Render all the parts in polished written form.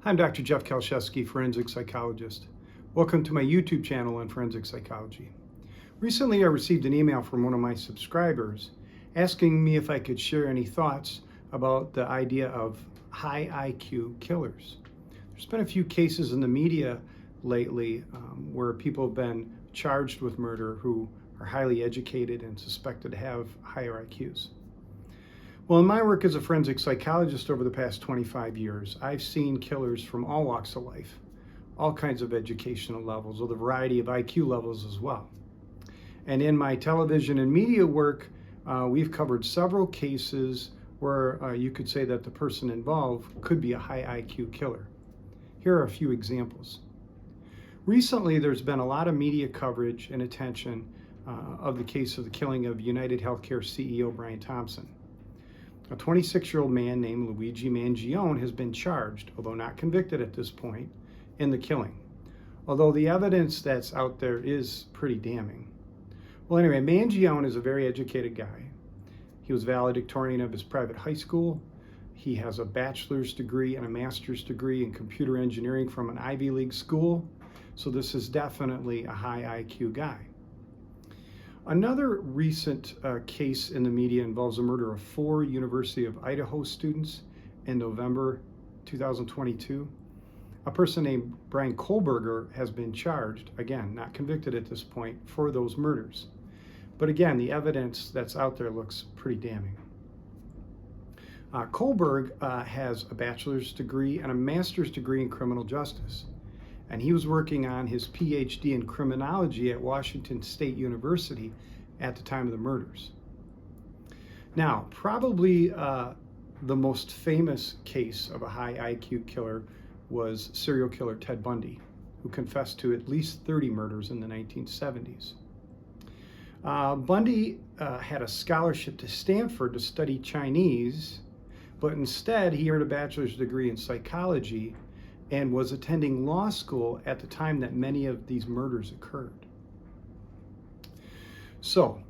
I'm Dr. Jeff Kieliszewski, forensic psychologist. Welcome to my YouTube channel on forensic psychology. Recently, I received an email from one of my subscribers asking me if I could share any thoughts about the idea of high IQ killers. There's been a few cases in the media lately where people have been charged with murder who are highly educated and suspected to have higher IQs. Well, in my work as a forensic psychologist over the past 25 years, I've seen killers from all walks of life, all kinds of educational levels, with a variety of IQ levels as well. And in my television and media work, we've covered several cases where you could say that the person involved could be a high IQ killer. Here are a few examples. Recently, there's been a lot of media coverage and attention of the case of the killing of United Healthcare CEO Brian Thompson. A 26-year-old man named Luigi Mangione has been charged, although not convicted at this point, in the killing. Although the evidence that's out there is pretty damning. Well, anyway, Mangione is a very educated guy. He was valedictorian of his private high school. He has a bachelor's degree and a master's degree in computer engineering from an Ivy League school. So this is definitely a high IQ guy. Another recent case in the media involves the murder of 4 University of Idaho students in November 2022. A person named Brian Kohlberger has been charged, again, not convicted at this point, for those murders. But again, the evidence that's out there looks pretty damning. Kohlberg has a bachelor's degree and a master's degree in criminal justice. And he was working on his PhD in criminology at Washington State University at the time of the murders. Now, probably the most famous case of a high IQ killer was serial killer Ted Bundy, who confessed to at least 30 murders in the 1970s. Bundy had a scholarship to Stanford to study Chinese, but instead he earned a bachelor's degree in psychology and was attending law school at the time that many of these murders occurred. So,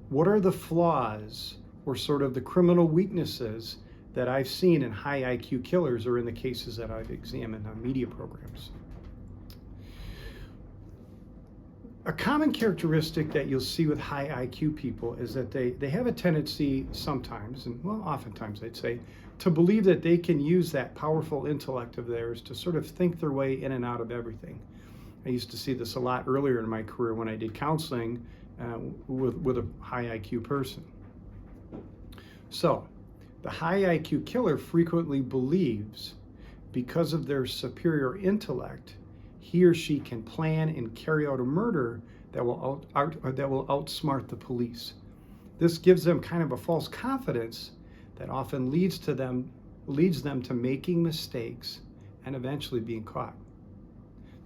what are the flaws or sort of the criminal weaknesses that I've seen in high IQ killers or in the cases that I've examined on media programs? A common characteristic that you'll see with high IQ people is that they have a tendency sometimes, and well, oftentimes I'd say, to believe that they can use that powerful intellect of theirs to sort of think their way in and out of everything. I used to see this a lot earlier in my career when I did counseling with a high IQ person. So, the high IQ killer frequently believes, because of their superior intellect, he or she can plan and carry out a murder that will outsmart the police. This gives them kind of a false confidence that often leads them to making mistakes and eventually being caught.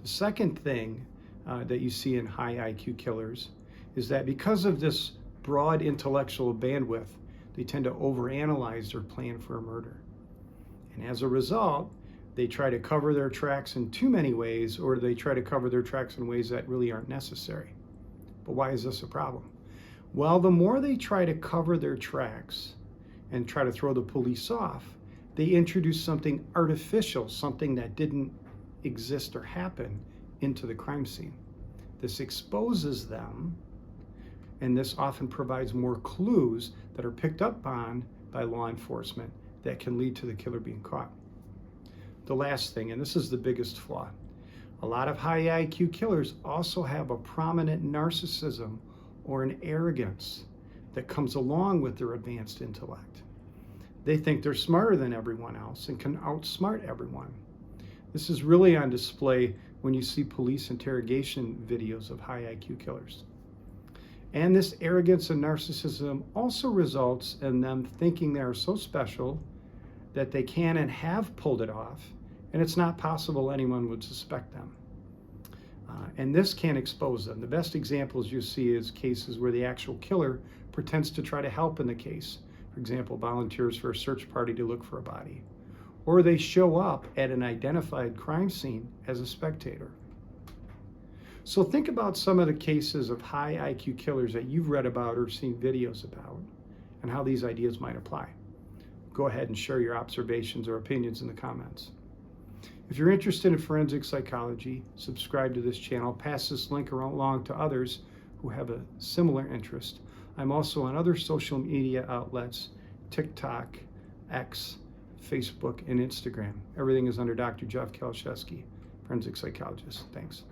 The second thing that you see in high IQ killers is that because of this broad intellectual bandwidth, they tend to overanalyze their plan for a murder. And as a result, they try to cover their tracks in too many ways, or they try to cover their tracks in ways that really aren't necessary. But why is this a problem? Well, the more they try to cover their tracks and try to throw the police off, they introduce something artificial, something that didn't exist or happen into the crime scene. This exposes them, and this often provides more clues that are picked up on by law enforcement that can lead to the killer being caught. The last thing, and this is the biggest flaw, a lot of high IQ killers also have a prominent narcissism or an arrogance that comes along with their advanced intellect. They think they're smarter than everyone else and can outsmart everyone. This is really on display when you see police interrogation videos of high IQ killers. And this arrogance and narcissism also results in them thinking they are so special that they can and have pulled it off, and it's not possible anyone would suspect them. And this can expose them. The best examples you see is cases where the actual killer pretends to try to help in the case. For example, volunteers for a search party to look for a body. Or they show up at an identified crime scene as a spectator. So think about some of the cases of high IQ killers that you've read about or seen videos about, and how these ideas might apply. Go ahead and share your observations or opinions in the comments. If you're interested in forensic psychology, subscribe to this channel. Pass this link along to others who have a similar interest. I'm also on other social media outlets, TikTok, X, Facebook, and Instagram. Everything is under Dr. Jeff Kieliszewski, forensic psychologist. Thanks.